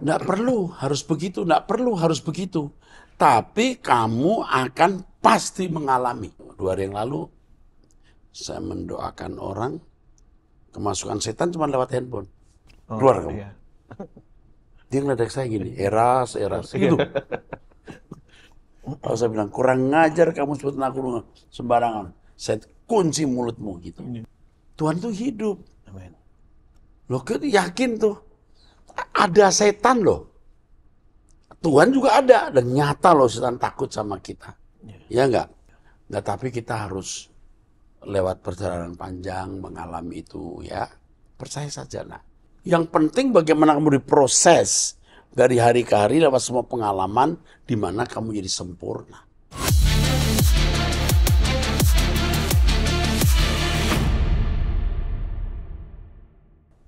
Nggak perlu harus begitu, nggak perlu harus begitu. Tapi kamu akan pasti mengalami. 2 hari yang lalu saya mendoakan orang, kemasukan setan cuma lewat handphone. Keluar kamu. Iya. Dia ngeledek saya gini, eras gitu. Kalau saya bilang, kurang ngajar kamu sebut aku sembarangan. Saya kunci mulutmu gitu. Tuhan itu hidup. Amin. Loh, yakin tuh. Ada setan loh. Tuhan juga ada. Dan nyata loh setan takut sama kita. Ya enggak? Nah, tapi kita harus lewat perjalanan panjang mengalami itu ya. Percaya saja lah. Yang penting bagaimana kamu diproses dari hari ke hari lewat semua pengalaman di mana kamu jadi sempurna.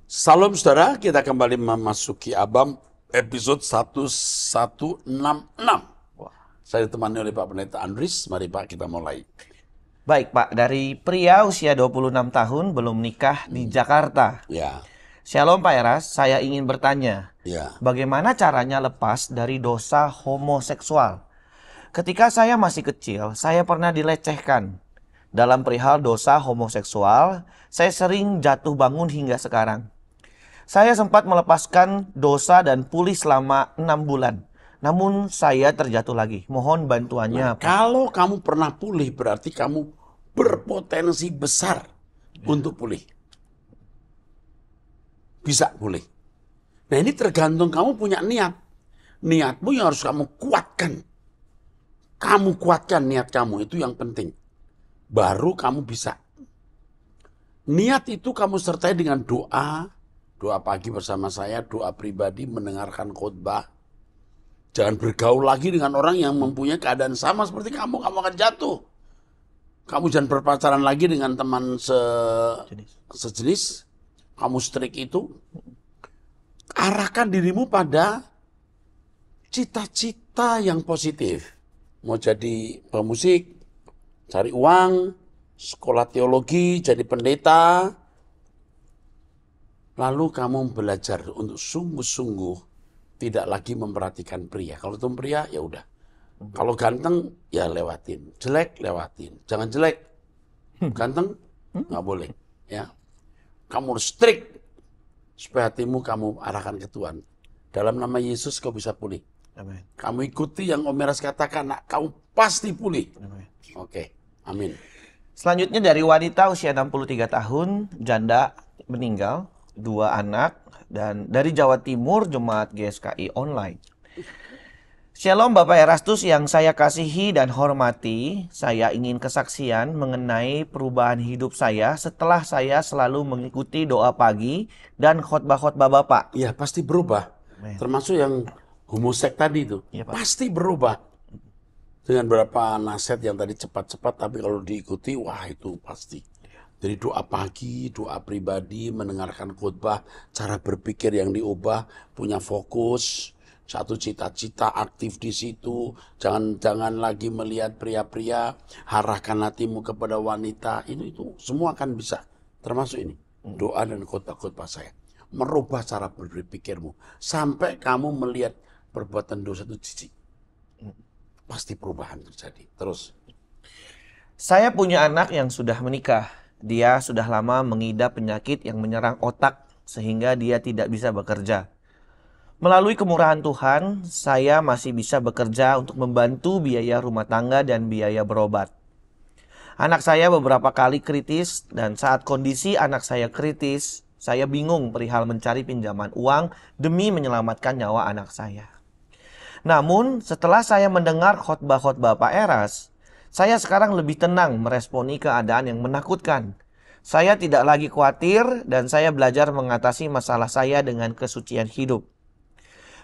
Salam saudara, kita kembali memasuki Abam episode 1166. Saya ditemani oleh Pak Pendeta Andris. Mari Pak, kita mulai. Baik Pak, dari pria usia 26 tahun belum nikah di Jakarta. Ya, Shalom Pak Eras, saya ingin bertanya, ya. bagaimana caranya lepas dari dosa homoseksual? Ketika saya masih kecil, saya pernah dilecehkan. Dalam perihal dosa homoseksual, saya sering jatuh bangun hingga sekarang. Saya sempat melepaskan dosa dan pulih selama 6 bulan. Namun saya terjatuh lagi. Mohon bantuannya, Pak. Kalau kamu pernah pulih, berarti kamu berpotensi besar untuk pulih. Bisa pulih. Nah, ini tergantung kamu punya niat. Niatmu yang harus kamu kuatkan. Kamu kuatkan niat kamu, itu yang penting. Baru kamu bisa. Niat itu kamu sertai dengan doa. Doa pagi bersama saya, doa pribadi, mendengarkan khotbah. Jangan bergaul lagi dengan orang yang mempunyai keadaan sama seperti kamu akan jatuh. Kamu jangan berpacaran lagi dengan teman sejenis. Kamu strik itu. Arahkan dirimu pada cita-cita yang positif. Mau jadi pemusik, cari uang, sekolah teologi, jadi pendeta. Lalu kamu belajar untuk sungguh-sungguh tidak lagi memperhatikan pria. Kalau itu pria, ya udah. Kalau ganteng, ya lewatin. Jelek, lewatin. Jangan jelek. Ganteng, nggak boleh. Ya, kamu harus strict supaya hatimu kamu arahkan ke Tuhan. Dalam nama Yesus kau bisa pulih. Amin. Kamu ikuti yang Om Eras katakan, nak, kamu pasti pulih. Amin. Oke, amin. Selanjutnya dari wanita usia 63 tahun, janda, meninggal, 2 anak, dan dari Jawa Timur, Jemaat GSKI Online. Shalom Bapak Erastus yang saya kasihi dan hormati, saya ingin kesaksian mengenai perubahan hidup saya setelah saya selalu mengikuti doa pagi dan khotbah-khotbah Bapak. Iya, pasti berubah. Amin. Termasuk yang homoseks tadi itu. Iya, Pak. Pasti berubah. Dengan beberapa nasihat yang tadi cepat-cepat, tapi kalau diikuti, wah itu pasti. Jadi doa pagi, doa pribadi, mendengarkan khotbah, cara berpikir yang diubah, punya fokus, satu cita-cita aktif di situ. Jangan lagi melihat pria-pria, arahkan hatimu kepada wanita. Itu semua akan bisa. Termasuk ini, doa dan khotbah-khotbah saya. Merubah cara berpikirmu sampai kamu melihat perbuatan dosa itu jijik. Pasti perubahan terjadi. Terus. Saya punya anak yang sudah menikah. Dia sudah lama mengidap penyakit yang menyerang otak sehingga dia tidak bisa bekerja. Melalui kemurahan Tuhan, saya masih bisa bekerja untuk membantu biaya rumah tangga dan biaya berobat. Anak saya beberapa kali kritis dan saat kondisi anak saya kritis, saya bingung perihal mencari pinjaman uang demi menyelamatkan nyawa anak saya. Namun setelah saya mendengar khotbah-khotbah Pak Eras, saya sekarang lebih tenang meresponi keadaan yang menakutkan. Saya tidak lagi khawatir dan saya belajar mengatasi masalah saya dengan kesucian hidup.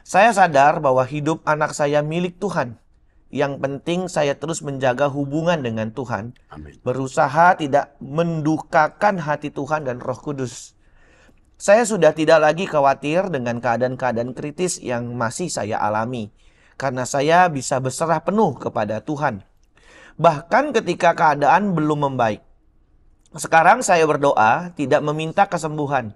Saya sadar bahwa hidup anak saya milik Tuhan. Yang penting saya terus menjaga hubungan dengan Tuhan. Amin. Berusaha tidak mendukakan hati Tuhan dan Roh Kudus. Saya sudah tidak lagi khawatir dengan keadaan-keadaan kritis yang masih saya alami. Karena saya bisa berserah penuh kepada Tuhan. Bahkan ketika keadaan belum membaik. Sekarang saya berdoa tidak meminta kesembuhan.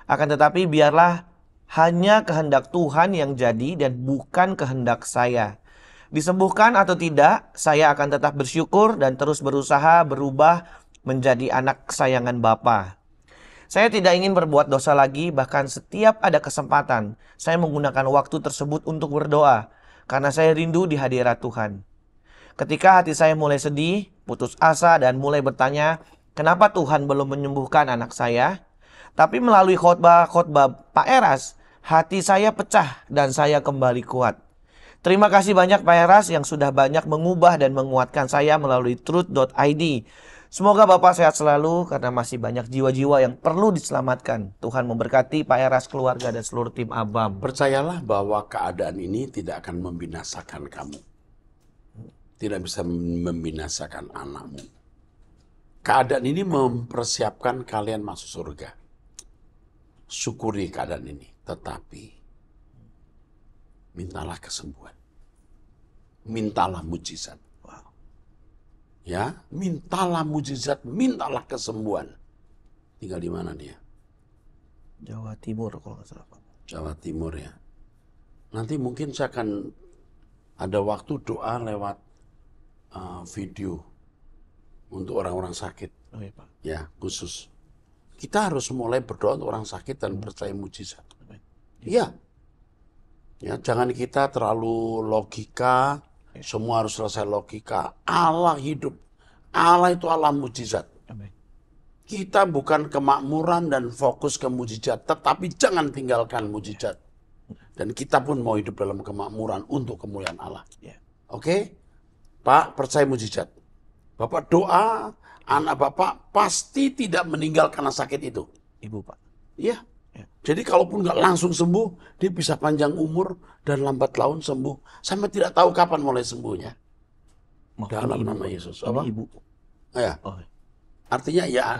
Akan tetapi biarlah Hanya kehendak Tuhan yang jadi dan bukan kehendak saya. Disembuhkan atau tidak, saya akan tetap bersyukur dan terus berusaha berubah menjadi anak kesayangan Bapa. Saya tidak ingin berbuat dosa lagi, bahkan setiap ada kesempatan, saya menggunakan waktu tersebut untuk berdoa, karena saya rindu di hadirat Tuhan. Ketika hati saya mulai sedih, putus asa, dan mulai bertanya, kenapa Tuhan belum menyembuhkan anak saya? Tapi melalui khotbah Pak Eras, hati saya pecah dan saya kembali kuat. Terima kasih banyak Pak Eras yang sudah banyak mengubah dan menguatkan saya melalui truth.id. Semoga Bapak sehat selalu karena masih banyak jiwa-jiwa yang perlu diselamatkan. Tuhan memberkati Pak Eras, keluarga, dan seluruh tim ABAM. Percayalah bahwa keadaan ini tidak akan membinasakan kamu. Tidak bisa membinasakan anakmu. Keadaan ini mempersiapkan kalian masuk surga. Syukuri keadaan ini. Tetapi mintalah kesembuhan. Mintalah mujizat. Ya, mintalah mujizat, mintalah kesembuhan. Tinggal di mana dia? Jawa Timur kalau nggak salah Pak. Jawa Timur ya. Nanti mungkin saya akan ada waktu doa lewat video untuk orang-orang sakit. Oh iya Pak. Ya, khusus. Kita harus mulai berdoa untuk orang sakit dan percaya mujizat. Iya. Ya, jangan kita terlalu logika. Semua harus selesai logika. Allah hidup. Allah itu Allah mujizat. Kita bukan kemakmuran dan fokus ke mujizat. Tetapi jangan tinggalkan mujizat. Dan kita pun mau hidup dalam kemakmuran untuk kemuliaan Allah. Oke? Pak, percaya mujizat. Bapak doa, anak Bapak pasti tidak meninggal karena sakit itu. Ibu Pak. Iya. Jadi kalaupun nggak langsung sembuh, dia bisa panjang umur dan lambat laun sembuh. Sampai tidak tahu kapan mulai sembuhnya. Dalam nama Yesus. Apa? Ibu. Ya. Oh. Artinya ya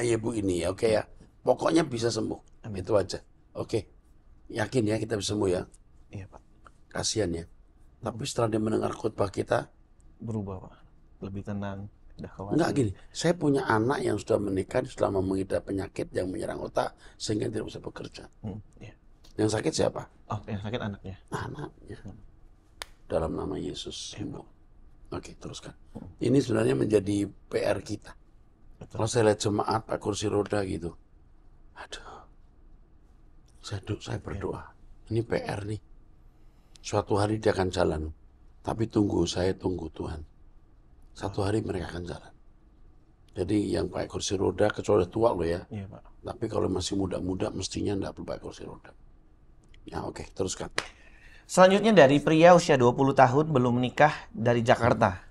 ibu ini ya, oke ya. Pokoknya bisa sembuh. Amin. Itu aja. Oke. Yakin ya kita bisa sembuh ya. Iya Pak. Kasihan ya. Tapi setelah dia mendengar khotbah kita, Berubah Pak. Lebih tenang. enggak gini. Saya punya anak yang sudah menikah, sudah mengidap penyakit yang menyerang otak sehingga tidak bisa bekerja. Iya. Yang sakit siapa? Oh, yang sakit anaknya. Anaknya. Dalam nama Yesus. Oke, teruskan. Ini sebenarnya menjadi PR kita. Betul. Kalau saya lihat jemaat Pak kursi roda gitu, aduh, saya berdoa. Ini PR nih. Suatu hari dia akan jalan. Tapi saya tunggu Tuhan. Satu hari mereka akan jalan. Jadi yang pakai kursi roda, kecuali tua loh ya. Iya Pak. Tapi kalau masih muda-muda, mestinya enggak perlu pakai kursi roda. Ya oke, teruskan. Selanjutnya dari pria usia 20 tahun belum menikah dari Jakarta.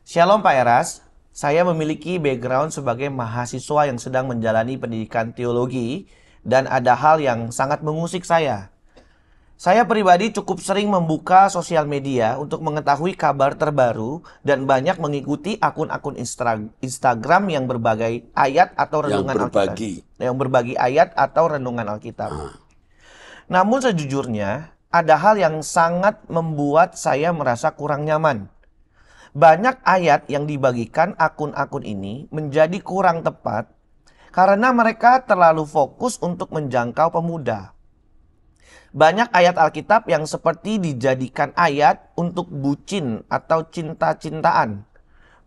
Shalom Pak Eras, saya memiliki background sebagai mahasiswa yang sedang menjalani pendidikan teologi dan ada hal yang sangat mengusik saya. Saya pribadi cukup sering membuka sosial media untuk mengetahui kabar terbaru dan banyak mengikuti akun-akun Instagram yang berbagai ayat atau renungan Alkitab. Yang berbagi ayat atau renungan Alkitab. Namun sejujurnya, ada hal yang sangat membuat saya merasa kurang nyaman. Banyak ayat yang dibagikan akun-akun ini menjadi kurang tepat karena mereka terlalu fokus untuk menjangkau pemuda. Banyak ayat Alkitab yang seperti dijadikan ayat untuk bucin atau cinta-cintaan.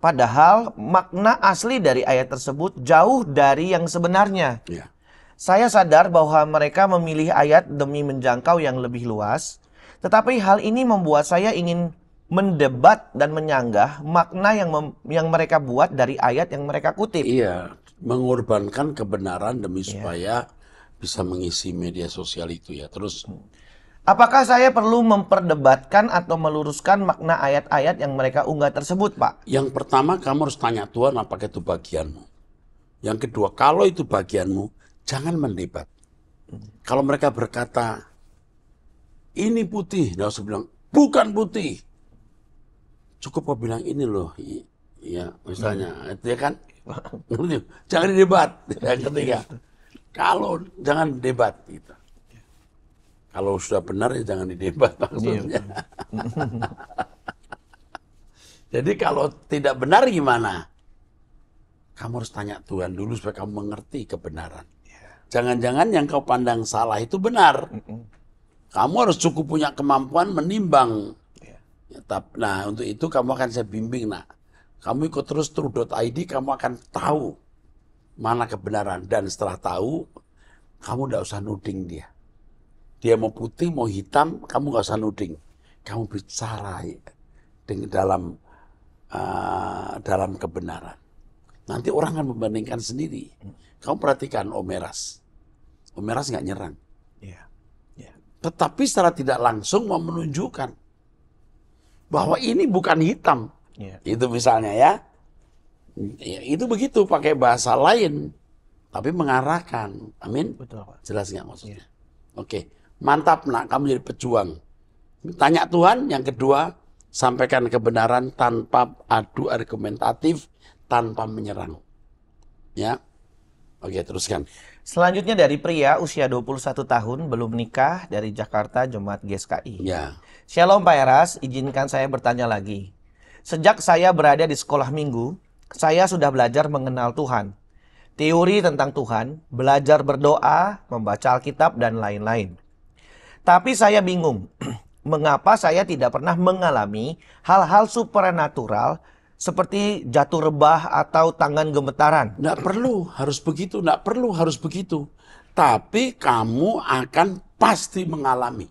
Padahal makna asli dari ayat tersebut jauh dari yang sebenarnya. Ya. Saya sadar bahwa mereka memilih ayat demi menjangkau yang lebih luas. Tetapi hal ini membuat saya ingin mendebat dan menyanggah makna yang mereka buat dari ayat yang mereka kutip. Iya, mengorbankan kebenaran demi supaya bisa mengisi media sosial itu ya. Terus, apakah saya perlu memperdebatkan atau meluruskan makna ayat-ayat yang mereka unggah tersebut, Pak? yang pertama kamu harus tanya Tuhan apakah itu bagianmu. Yang kedua, kalau itu bagianmu, jangan mendebat. Kalau mereka berkata, ini putih, nggak usah bilang, bukan putih. Cukup kau bilang ini loh, ya misalnya, itu ya kan? Jangan didebat. Yang ketiga, kalau jangan debat gitu. Kalau sudah benar ya jangan didebat maksudnya. Jadi kalau tidak benar gimana? Kamu harus tanya Tuhan dulu supaya kamu mengerti kebenaran. Jangan-jangan yang kau pandang salah itu benar. Kamu harus cukup punya kemampuan menimbang. Ya, nah, untuk itu kamu akan saya bimbing, nak. Kamu ikut terus true.id, kamu akan tahu mana kebenaran. Dan setelah tahu, kamu tidak usah nuding dia. Dia mau putih, mau hitam, kamu nggak usah nuding. Kamu bicara ya, dalam kebenaran. Nanti orang akan membandingkan sendiri. Kamu perhatikan Om Eras. Om Eras nggak nyerang. Tetapi secara tidak langsung mau menunjukkan bahwa ini bukan hitam. Itu misalnya ya. Itu begitu pakai bahasa lain. Tapi mengarahkan. Amin. Betul, Pak. Jelas nggak maksudnya? Oke. Mantap, nak. Kamu jadi pejuang. Tanya Tuhan. Yang kedua, sampaikan kebenaran tanpa adu argumentatif, tanpa menyerang. Ya. Oke, teruskan. Selanjutnya dari pria usia 21 tahun, belum menikah, dari Jakarta, Jemaat GSKI. Ya. Shalom Pak Eras, izinkan saya bertanya lagi. Sejak saya berada di sekolah minggu, saya sudah belajar mengenal Tuhan. Teori tentang Tuhan, belajar berdoa, membaca Alkitab, dan lain-lain. Tapi saya bingung, mengapa saya tidak pernah mengalami hal-hal supernatural seperti jatuh rebah atau tangan gemetaran. Nggak perlu harus begitu, nggak perlu harus begitu. Tapi kamu akan pasti mengalami.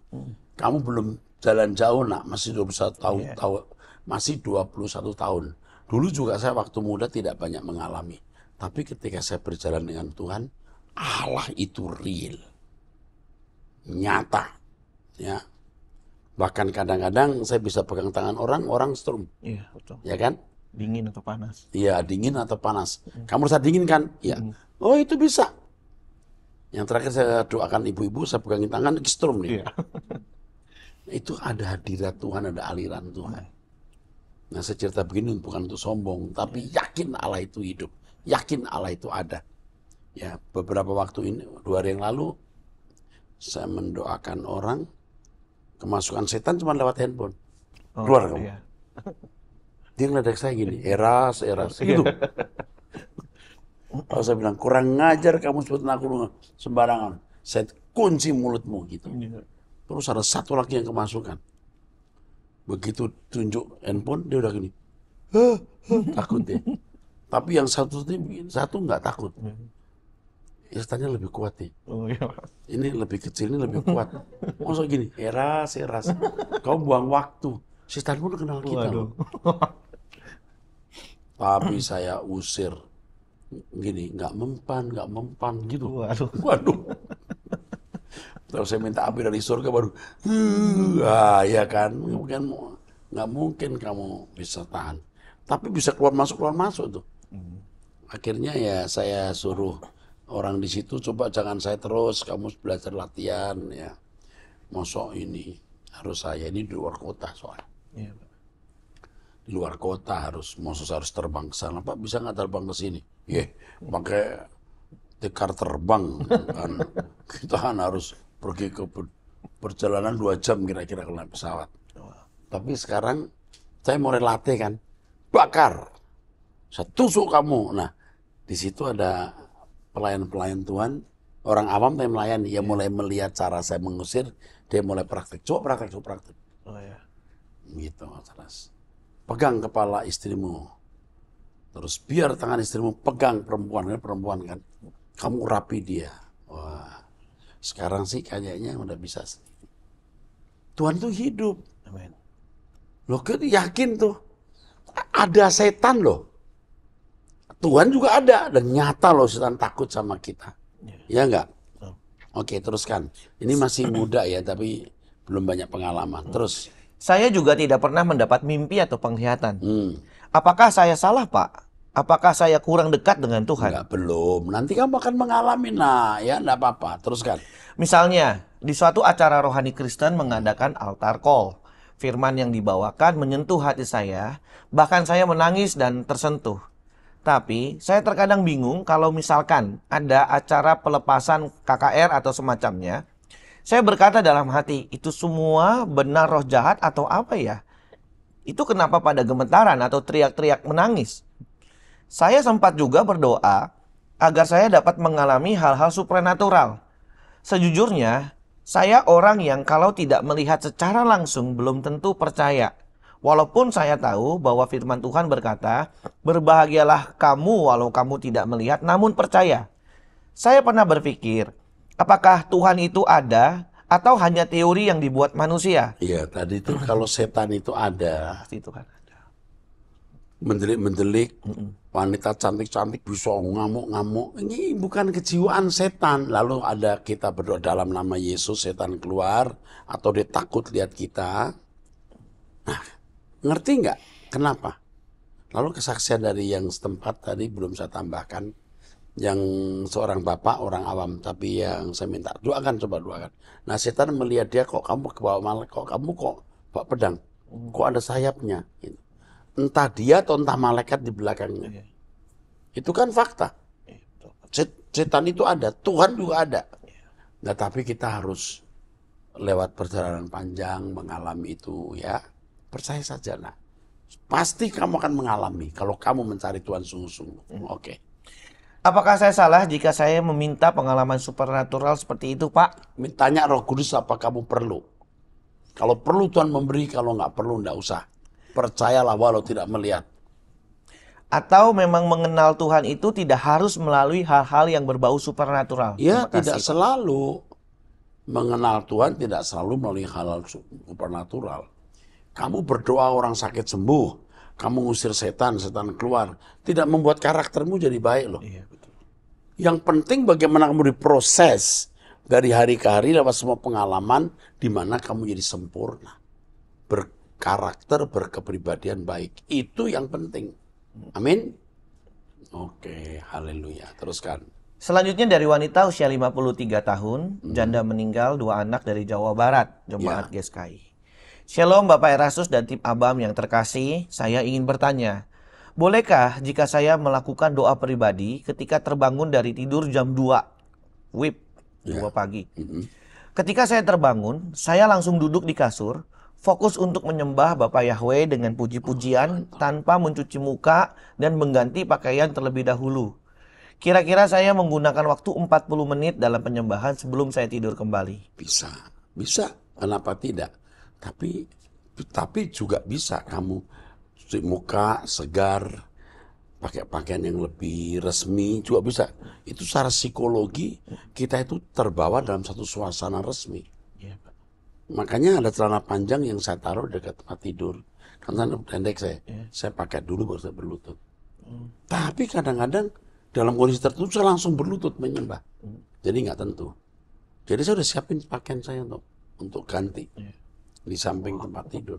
Kamu belum jalan jauh, nak. Masih 21 tahun, masih 21 tahun. Dulu juga saya waktu muda tidak banyak mengalami. Tapi ketika saya berjalan dengan Tuhan, Allah itu real. Nyata. Ya. Bahkan kadang-kadang saya bisa pegang tangan orang strum. Iya, betul. Ya kan? Dingin atau panas? Iya, dingin atau panas. Kamu rasa dingin kan? Iya. Oh, itu bisa. Yang terakhir saya doakan ibu-ibu, saya pegangin tangan, strum nih. Iya. Itu ada hadirat Tuhan, ada aliran Tuhan. Nah, saya cerita begini bukan untuk sombong, tapi yakin Allah itu hidup. Yakin Allah itu ada. Ya, beberapa waktu ini, 2 hari yang lalu, saya mendoakan orang, kemasukan setan cuma lewat handphone. Keluar kamu. Iya. Dia ngeliat saya gini, eras, gitu. Kalau saya bilang, kurang ngajar kamu sebutin aku sembarangan. Saya kunci mulutmu, gitu. Terus ada satu lagi yang kemasukan. Begitu tunjuk handphone, dia udah gini. Takut dia. Tapi yang satu nggak takut. Ya, setannya lebih kuat nih. Ini lebih kecil, ini lebih kuat. Maksud gini, eras. Kau buang waktu. Setan pun kenal kita loh. Tapi saya usir. Gini, nggak mempan gitu. Waduh. Terus saya minta api dari surga baru. Ya kan. Nggak mungkin kamu bisa tahan. Tapi bisa keluar masuk tuh. Akhirnya ya saya suruh orang di situ, coba jangan saya terus, kamu belajar latihan ya. Mosok ini harus saya, ini di luar kota soalnya. Iya, Di luar kota harus terbang ke sana. Pak, bisa nggak terbang ke sini? Pakai tikar terbang kan. Kita kan harus pergi ke perjalanan 2 jam kira-kira kalau naik pesawat. Tapi sekarang saya mulai latih kan, bakar, saya tusuk kamu. Nah, di situ ada pelayan-pelayan Tuhan, orang awam yang melayani, dia mulai melihat cara saya mengusir, dia mulai praktek. Coba praktek. Oh ya. Gitu, Mas. Pegang kepala istrimu. Terus biar tangan istrimu pegang perempuan kan. Kamu rapi dia. Wah. Sekarang sih kayaknya udah bisa sendiri. Tuhan tuh hidup. Amin. Loh, yakin tuh. Ada setan loh. Tuhan juga ada. Dan nyata loh setan takut sama kita. Ya enggak? Oke, teruskan. Ini masih muda ya, tapi belum banyak pengalaman. Terus. Saya juga tidak pernah mendapat mimpi atau penglihatan. Apakah saya salah, Pak? Apakah saya kurang dekat dengan Tuhan? Enggak, belum. Nanti kamu akan mengalami. Nah, ya enggak apa-apa. Teruskan. Misalnya, di suatu acara rohani Kristen mengadakan altar call. Firman yang dibawakan menyentuh hati saya, bahkan saya menangis dan tersentuh. Tapi, saya terkadang bingung kalau misalkan ada acara pelepasan KKR atau semacamnya. Saya berkata dalam hati, itu semua benar roh jahat atau apa ya? Itu kenapa pada gemetaran atau teriak-teriak menangis? Saya sempat juga berdoa, agar saya dapat mengalami hal-hal supranatural. Sejujurnya, saya orang yang kalau tidak melihat secara langsung belum tentu percaya. Walaupun saya tahu bahwa firman Tuhan berkata, "Berbahagialah kamu walau kamu tidak melihat namun percaya." Saya pernah berpikir, apakah Tuhan itu ada atau hanya teori yang dibuat manusia? Iya, tadi itu kalau setan itu ada, Pasti Tuhan ada. mendelik-mendelik, wanita cantik-cantik bisa ngamuk-ngamuk. Ini bukan kejiwaan setan. Lalu ada kita berdoa dalam nama Yesus, setan keluar, atau dia takut lihat kita. Nah, ngerti nggak kenapa? Lalu kesaksian dari yang setempat tadi belum saya tambahkan. Yang seorang bapak, orang awam, tapi yang saya minta doakan, coba doakan. Nah, setan melihat dia, kok kamu kebawa malaikat, kok kamu kok bawa pedang, kok ada sayapnya. Gitu. Entah dia atau entah malaikat di belakangnya. Itu kan fakta. Setan itu ada, Tuhan juga ada. Nah, tapi kita harus lewat perjalanan panjang mengalami itu, ya. Percaya saja, nah. Pasti kamu akan mengalami kalau kamu mencari Tuhan sungguh-sungguh. Oke. Apakah saya salah jika saya meminta pengalaman supernatural seperti itu, Pak? Tanya Roh Kudus apa kamu perlu. Kalau perlu Tuhan memberi, kalau nggak perlu nggak usah. Percayalah walau tidak melihat. Atau memang mengenal Tuhan itu tidak harus melalui hal-hal yang berbau supernatural? Ya, Terima kasih, tidak Pak. selalu. Mengenal Tuhan tidak selalu melalui hal-hal supernatural. Kamu berdoa orang sakit sembuh. Kamu ngusir setan, setan keluar. Tidak membuat karaktermu jadi baik loh. Iya, betul. Yang penting bagaimana kamu diproses dari hari ke hari lewat semua pengalaman di mana kamu jadi sempurna. Berkarakter, berkepribadian baik. Itu yang penting. Amin. Oke, haleluya. Teruskan. Selanjutnya dari wanita usia 53 tahun, janda meninggal, 2 anak dari Jawa Barat, Jemaat GSKI. Shalom Bapak Erastus dan tim Abam yang terkasih, saya ingin bertanya, bolehkah jika saya melakukan doa pribadi ketika terbangun dari tidur jam 2 WIB 2 pagi? Ketika saya terbangun, saya langsung duduk di kasur, fokus untuk menyembah Bapak Yahweh dengan puji-pujian tanpa mencuci muka dan mengganti pakaian terlebih dahulu. Kira-kira saya menggunakan waktu 40 menit dalam penyembahan sebelum saya tidur kembali. Bisa, bisa. Kenapa tidak? Tapi juga bisa kamu cuci muka, segar, pakai pakaian yang lebih resmi juga bisa. Itu secara psikologi kita itu terbawa dalam satu suasana resmi. Iya, Pak. Makanya ada celana panjang yang saya taruh dekat tempat tidur. Karena pendek saya pakai dulu baru saya berlutut. Tapi kadang-kadang dalam kondisi tertentu saya langsung berlutut menyembah. Jadi nggak tentu. Jadi saya udah siapin pakaian saya untuk ganti di samping tempat tidur.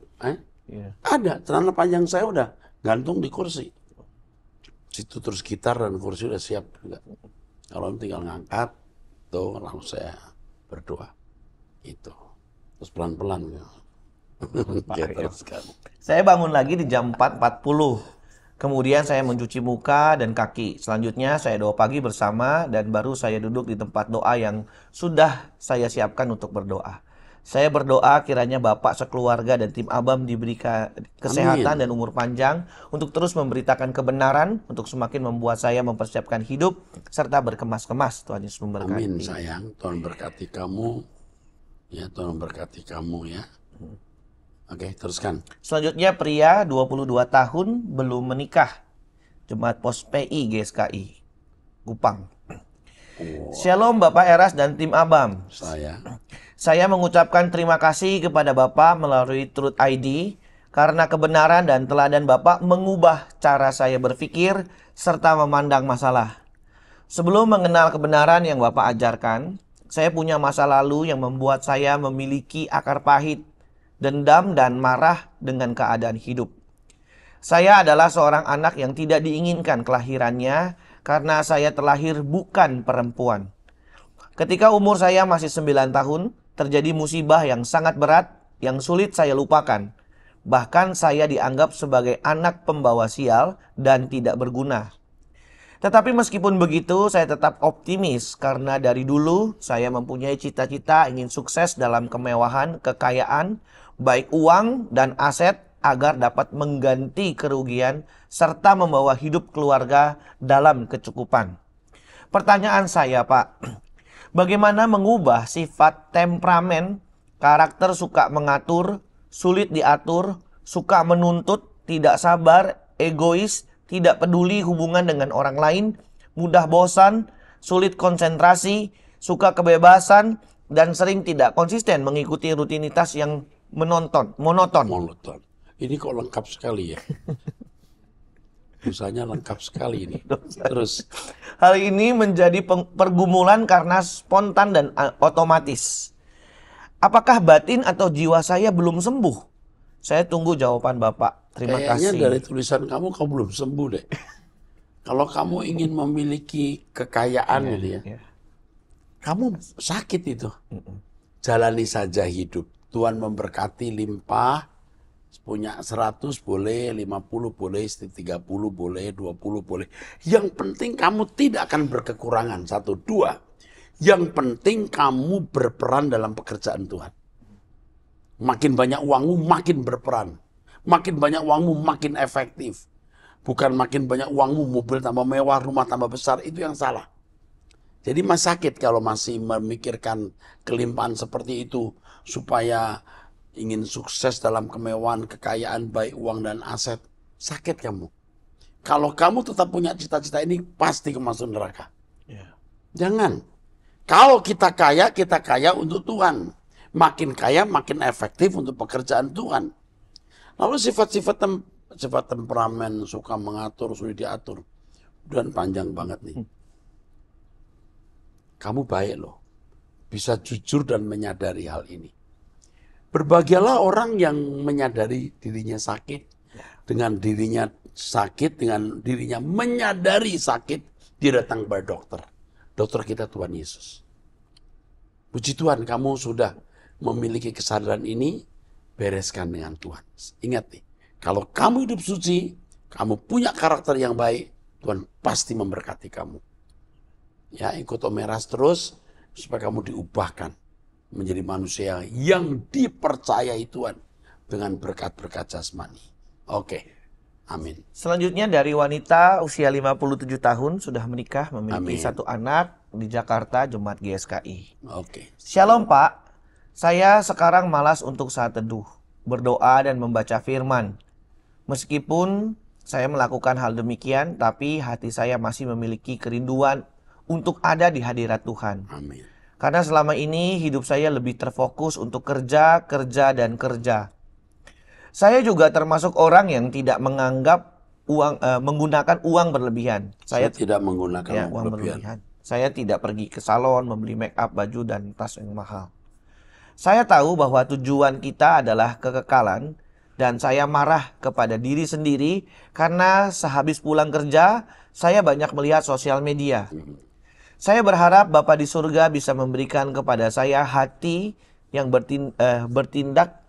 Ada celana panjang saya udah gantung di kursi. Situ terus gitar dan kursi udah siap juga. Kalau tinggal ngangkat, tuh langsung saya berdoa. Itu. Terus pelan-pelan. Saya bangun lagi di jam 4.40. Kemudian saya mencuci muka dan kaki. Selanjutnya saya doa pagi bersama dan baru saya duduk di tempat doa yang sudah saya siapkan untuk berdoa. Saya berdoa kiranya Bapak sekeluarga dan tim Abam diberikan kesehatan dan umur panjang untuk terus memberitakan kebenaran, untuk semakin membuat saya mempersiapkan hidup serta berkemas-kemas. Tuhan Yesus memberkati. Amin sayang, Tuhan berkati kamu. Ya, Tuhan berkati kamu ya. Oke, teruskan. Selanjutnya pria 22 tahun belum menikah. Jemaat Pos PI GSKI Kupang. Shalom Bapak Eras dan tim Abam. Saya mengucapkan terima kasih kepada Bapak melalui Truth ID karena kebenaran dan teladan Bapak mengubah cara saya berpikir serta memandang masalah. Sebelum mengenal kebenaran yang Bapak ajarkan, saya punya masa lalu yang membuat saya memiliki akar pahit, dendam dan marah dengan keadaan hidup. Saya adalah seorang anak yang tidak diinginkan kelahirannya karena saya terlahir bukan perempuan. Ketika umur saya masih 9 tahun, terjadi musibah yang sangat berat yang sulit saya lupakan. Bahkan saya dianggap sebagai anak pembawa sial dan tidak berguna. Tetapi meskipun begitu, saya tetap optimis karena dari dulu saya mempunyai cita-cita ingin sukses dalam kemewahan, kekayaan, baik uang dan aset agar dapat mengganti kerugian serta membawa hidup keluarga dalam kecukupan. Pertanyaan saya, Pak, bagaimana mengubah sifat temperamen, karakter suka mengatur, sulit diatur, suka menuntut, tidak sabar, egois, tidak peduli hubungan dengan orang lain, mudah bosan, sulit konsentrasi, suka kebebasan, dan sering tidak konsisten mengikuti rutinitas yang monoton. Monoton. Ini kok lengkap sekali ya. Dosanya lengkap sekali ini. Terus, Hal ini menjadi pergumulan karena spontan dan otomatis. Apakah batin atau jiwa saya belum sembuh? Saya tunggu jawaban Bapak. Terima kayaknya kasih. dari tulisan kamu belum sembuh deh. Kalau kamu ingin memiliki kekayaan gitu ya, kamu sakit itu. Jalani saja hidup. Tuhan memberkati limpah, punya 100 boleh, 50 boleh, 30 boleh, 20 boleh. Yang penting kamu tidak akan berkekurangan. 1, 2. Yang penting kamu berperan dalam pekerjaan Tuhan. Makin banyak uangmu, makin berperan. Makin banyak uangmu, makin efektif. Bukan makin banyak uangmu, mobil tambah mewah, rumah tambah besar, itu yang salah. Jadi masih sakit kalau masih memikirkan kelimpahan seperti itu, supaya ingin sukses dalam kemewahan, kekayaan, baik uang dan aset. Sakit kamu. Kalau kamu tetap punya cita-cita ini, pasti kamu masuk neraka. Jangan. Kalau kita kaya untuk Tuhan. Makin kaya, makin efektif untuk pekerjaan Tuhan. Lalu sifat temperamen, suka mengatur, sulit diatur. Dan panjang banget nih. Kamu baik loh. Bisa jujur dan menyadari hal ini. Berbahagialah orang yang menyadari dirinya sakit. Dengan dirinya sakit, dengan dirinya menyadari sakit, dia datang kepada dokter. Dokter kita Tuhan Yesus. Puji Tuhan, kamu sudah memiliki kesadaran ini, bereskan dengan Tuhan. Ingat nih, kalau kamu hidup suci, kamu punya karakter yang baik, Tuhan pasti memberkati kamu. Ya, ikut Om Eras terus, supaya kamu diubahkan menjadi manusia yang dipercayai Tuhan dengan berkat-berkat jasmani. Oke, amin. Selanjutnya dari wanita usia 57 tahun sudah menikah, memiliki Amin. 1 anak di Jakarta, Jemaat GSKI. Oke. Shalom Pak, saya sekarang malas untuk saat teduh, berdoa dan membaca firman. Meskipun saya melakukan hal demikian, tapi hati saya masih memiliki kerinduan untuk ada di hadirat Tuhan. Amin. Karena selama ini hidup saya lebih terfokus untuk kerja. Saya juga termasuk orang yang tidak menganggap menggunakan uang berlebihan. Saya tidak menggunakan uang berlebihan. Saya tidak pergi ke salon, membeli make up, baju, dan tas yang mahal. Saya tahu bahwa tujuan kita adalah kekekalan, dan saya marah kepada diri sendiri karena sehabis pulang kerja, saya banyak melihat sosial media. Saya berharap Bapa di surga bisa memberikan kepada saya hati yang bertindak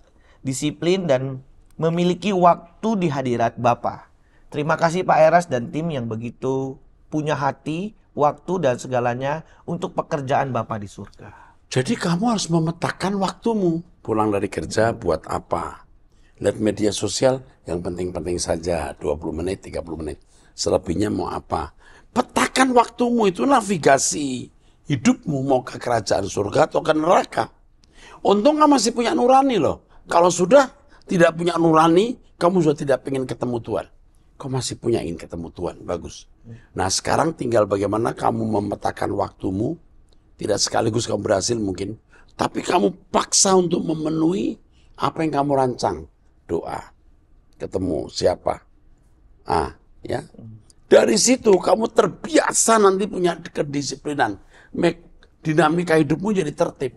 disiplin dan memiliki waktu di hadirat Bapa. Terima kasih Pak Eras dan tim yang begitu punya hati, waktu dan segalanya untuk pekerjaan Bapa di surga. Jadi kamu harus memetakan waktumu. Pulang dari kerja buat apa? Lihat media sosial yang penting-penting saja, 20 menit, 30 menit. Selebihnya mau apa? Petakan waktumu, itu navigasi hidupmu, mau ke kerajaan surga atau ke neraka. Untung kamu masih punya nurani loh. Kalau sudah tidak punya nurani, kamu sudah tidak ingin ketemu Tuhan. Kau masih punya ingin ketemu Tuhan, bagus. Nah sekarang tinggal bagaimana kamu memetakan waktumu. Tidak sekaligus kamu berhasil mungkin, tapi kamu paksa untuk memenuhi apa yang kamu rancang. Doa, ketemu siapa, ya. Dari situ kamu terbiasa nanti punya kedisiplinan. Dinamika hidupmu jadi tertib.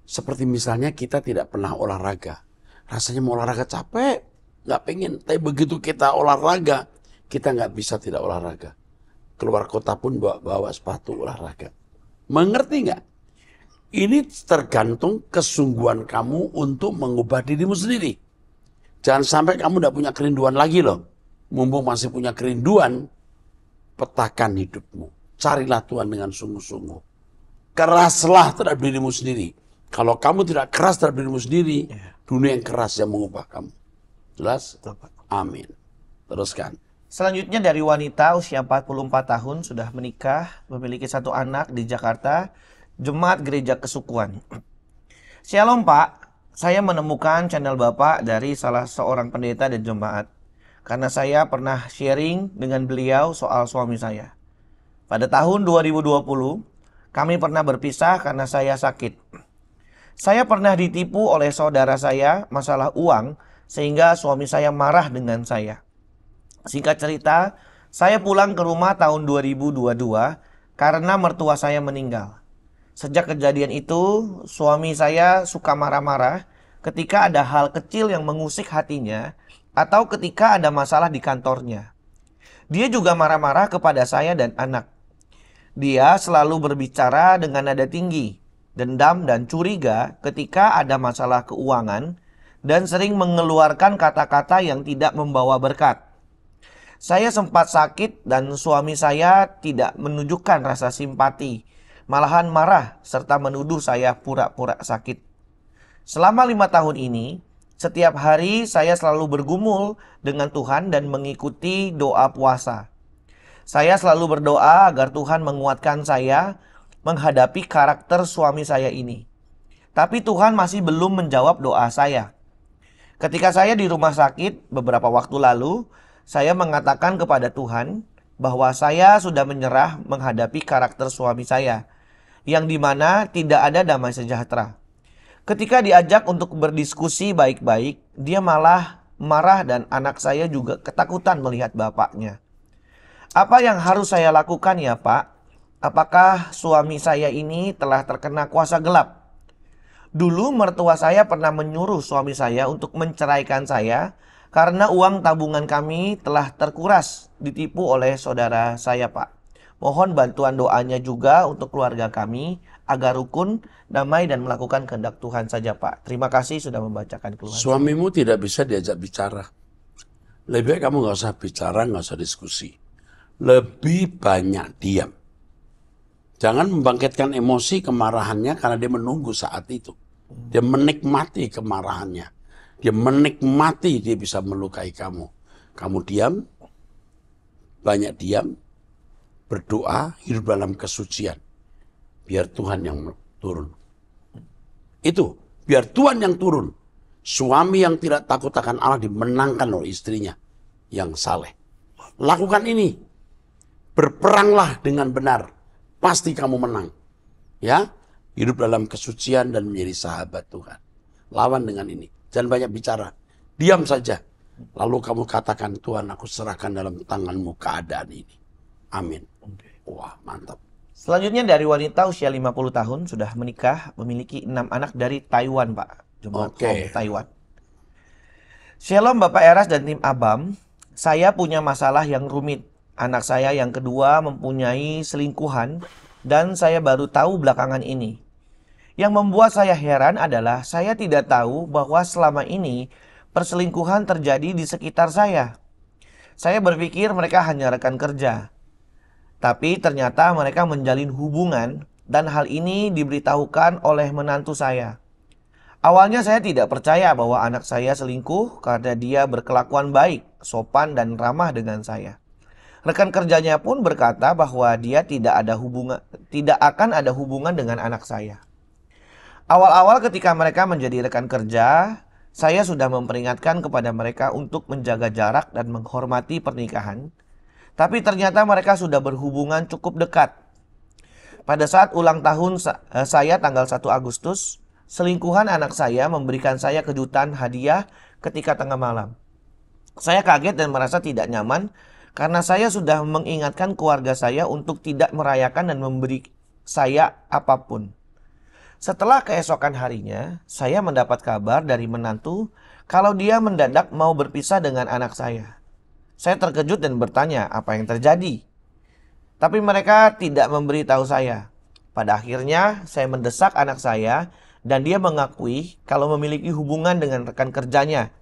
Seperti misalnya kita tidak pernah olahraga. Rasanya mau olahraga capek, nggak pengen. Tapi begitu kita olahraga, kita nggak bisa tidak olahraga. Keluar kota pun bawa sepatu olahraga. Mengerti nggak? Ini tergantung kesungguhan kamu untuk mengubah dirimu sendiri. Jangan sampai kamu nggak punya kerinduan lagi loh. Mumpung masih punya kerinduan, petakan hidupmu. Carilah Tuhan dengan sungguh-sungguh. Keraslah terhadap dirimu sendiri. Kalau kamu tidak keras terhadap dirimu sendiri, dunia yang keras yang mengubah kamu. Jelas? Amin. Teruskan. Selanjutnya dari wanita usia 44 tahun, sudah menikah, memiliki satu anak di Jakarta, jemaat gereja kesukuan. Shalom Pak, saya menemukan channel Bapak dari salah seorang pendeta dan jemaat. Karena saya pernah sharing dengan beliau soal suami saya. Pada tahun 2020, kami pernah berpisah karena saya sakit. Saya pernah ditipu oleh saudara saya masalah uang, sehingga suami saya marah dengan saya. Singkat cerita, saya pulang ke rumah tahun 2022 karena mertua saya meninggal. Sejak kejadian itu, suami saya suka marah-marah ketika ada hal kecil yang mengusik hatinya atau ketika ada masalah di kantornya. Dia juga marah-marah kepada saya dan anak. Dia selalu berbicara dengan nada tinggi, dendam dan curiga ketika ada masalah keuangan, dan sering mengeluarkan kata-kata yang tidak membawa berkat. Saya sempat sakit dan suami saya tidak menunjukkan rasa simpati, malahan marah serta menuduh saya pura-pura sakit. Selama 5 tahun ini, setiap hari saya selalu bergumul dengan Tuhan dan mengikuti doa puasa. Saya selalu berdoa agar Tuhan menguatkan saya menghadapi karakter suami saya ini. Tapi Tuhan masih belum menjawab doa saya. Ketika saya di rumah sakit beberapa waktu lalu, saya mengatakan kepada Tuhan bahwa saya sudah menyerah menghadapi karakter suami saya, yang dimana tidak ada damai sejahtera. Ketika diajak untuk berdiskusi baik-baik, dia malah marah dan anak saya juga ketakutan melihat bapaknya. Apa yang harus saya lakukan ya Pak? Apakah suami saya ini telah terkena kuasa gelap? Dulu mertua saya pernah menyuruh suami saya untuk menceraikan saya karena uang tabungan kami telah terkuras, ditipu oleh saudara saya Pak. Mohon bantuan doanya juga untuk keluarga kami agar rukun, damai dan melakukan kehendak Tuhan saja Pak. Terima kasih sudah membacakan keluhan. Suamimu tidak bisa diajak bicara. Lebih baik kamu nggak usah bicara, nggak usah diskusi. Lebih banyak diam. Jangan membangkitkan emosi kemarahannya karena dia menunggu saat itu. Dia menikmati kemarahannya. Dia menikmati dia bisa melukai kamu. Kamu diam, banyak diam, berdoa, hidup dalam kesucian. Biar Tuhan yang turun. Itu, biar Tuhan yang turun. Suami yang tidak takut akan Allah dimenangkan oleh istrinya yang saleh. Lakukan ini. Berperanglah dengan benar. Pasti kamu menang. Ya, hidup dalam kesucian dan menjadi sahabat Tuhan. Lawan dengan ini. Jangan banyak bicara. Diam saja. Lalu kamu katakan, Tuhan aku serahkan dalam tanganmu keadaan ini. Amin. Wah, mantap. Selanjutnya dari wanita usia 50 tahun, sudah menikah, memiliki 6 anak dari Taiwan Pak. Jemaat Home Taiwan. Shalom Bapak Eras dan tim Abam. Saya punya masalah yang rumit. Anak saya yang kedua mempunyai selingkuhan dan saya baru tahu belakangan ini. Yang membuat saya heran adalah saya tidak tahu bahwa selama ini perselingkuhan terjadi di sekitar saya. Saya berpikir mereka hanya rekan kerja. Tapi ternyata mereka menjalin hubungan dan hal ini diberitahukan oleh menantu saya. Awalnya saya tidak percaya bahwa anak saya selingkuh karena dia berkelakuan baik, sopan dan ramah dengan saya. Rekan kerjanya pun berkata bahwa dia tidak akan ada hubungan dengan anak saya. Awal-awal ketika mereka menjadi rekan kerja, saya sudah memperingatkan kepada mereka untuk menjaga jarak dan menghormati pernikahan. Tapi ternyata mereka sudah berhubungan cukup dekat. Pada saat ulang tahun saya tanggal 1 Agustus, selingkuhan anak saya memberikan saya kejutan hadiah ketika tengah malam. Saya kaget dan merasa tidak nyaman karena saya sudah mengingatkan keluarga saya untuk tidak merayakan dan memberi saya apapun. Setelah keesokan harinya, saya mendapat kabar dari menantu kalau dia mendadak mau berpisah dengan anak saya. Saya terkejut dan bertanya apa yang terjadi. Tapi mereka tidak memberitahu saya. Pada akhirnya, saya mendesak anak saya dan dia mengakui kalau memiliki hubungan dengan rekan kerjanya.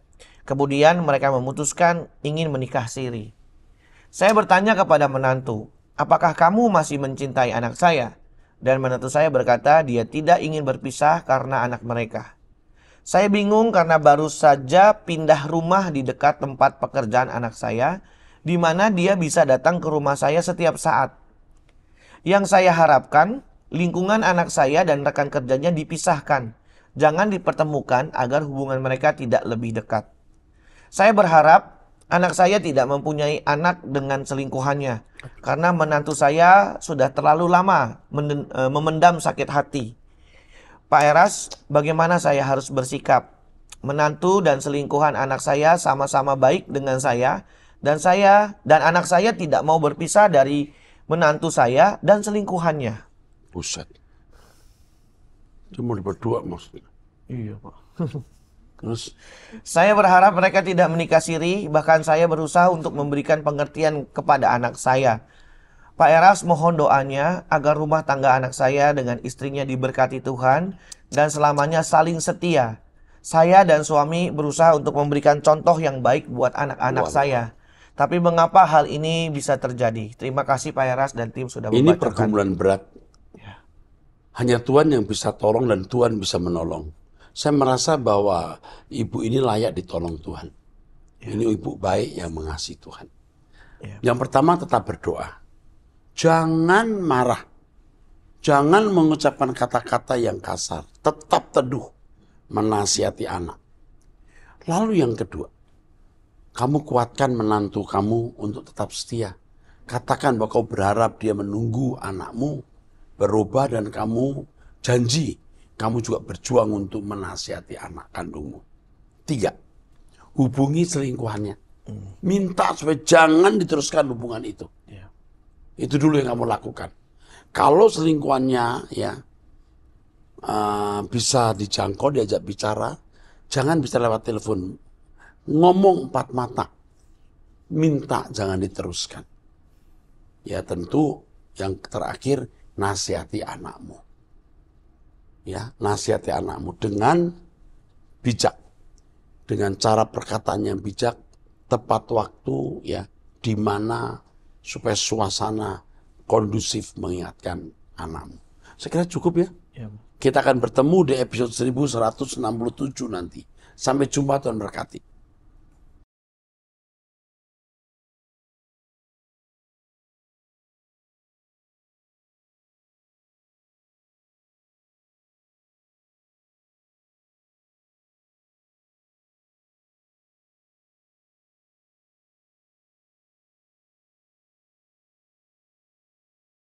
Kemudian mereka memutuskan ingin menikah siri. Saya bertanya kepada menantu, apakah kamu masih mencintai anak saya? Dan menantu saya berkata dia tidak ingin berpisah karena anak mereka. Saya bingung karena baru saja pindah rumah di dekat tempat pekerjaan anak saya di mana dia bisa datang ke rumah saya setiap saat. Yang saya harapkan, lingkungan anak saya dan rekan kerjanya dipisahkan. Jangan dipertemukan agar hubungan mereka tidak lebih dekat. Saya berharap anak saya tidak mempunyai anak dengan selingkuhannya. Karena menantu saya sudah terlalu lama memendam sakit hati. Pak Eras, bagaimana saya harus bersikap? Menantu dan selingkuhan anak saya sama-sama baik dengan saya dan anak saya tidak mau berpisah dari menantu saya dan selingkuhannya. Buset. Cuma berdua maksudnya. Iya, Pak. Terus Saya berharap mereka tidak menikah siri, bahkan saya berusaha untuk memberikan pengertian kepada anak saya. Pak Eras mohon doanya agar rumah tangga anak saya dengan istrinya diberkati Tuhan dan selamanya saling setia. Saya dan suami berusaha untuk memberikan contoh yang baik buat anak-anak saya. Tapi mengapa hal ini bisa terjadi? Terima kasih Pak Eras dan tim sudah ini membacakan. pergumulan berat. Hanya Tuhan yang bisa tolong dan Tuhan bisa menolong. Saya merasa bahwa ibu ini layak ditolong Tuhan. Ini ibu baik yang mengasihi Tuhan. Yang pertama tetap berdoa. Jangan marah. Jangan mengucapkan kata-kata yang kasar. Tetap teduh menasihati anak. Lalu yang kedua, kamu kuatkan menantu kamu untuk tetap setia. Katakan bahwa kau berharap dia menunggu anakmu berubah dan kamu janji kamu juga berjuang untuk menasihati anak kandungmu. 3, hubungi selingkuhannya. Minta supaya jangan diteruskan hubungan itu. Itu dulu yang kamu lakukan. Kalau selingkuhannya bisa dijangkau, diajak bicara, jangan bisa lewat telepon. Ngomong 4 mata. Minta jangan diteruskan. Ya tentu yang terakhir nasihati anakmu. Ya, nasihati anakmu dengan bijak. Dengan cara perkataan yang bijak, tepat waktu ya, di mana supaya suasana kondusif mengingatkan anakmu. Saya kira cukup ya. Kita akan bertemu di episode 1167 nanti. Sampai jumpa, Tuhan berkati.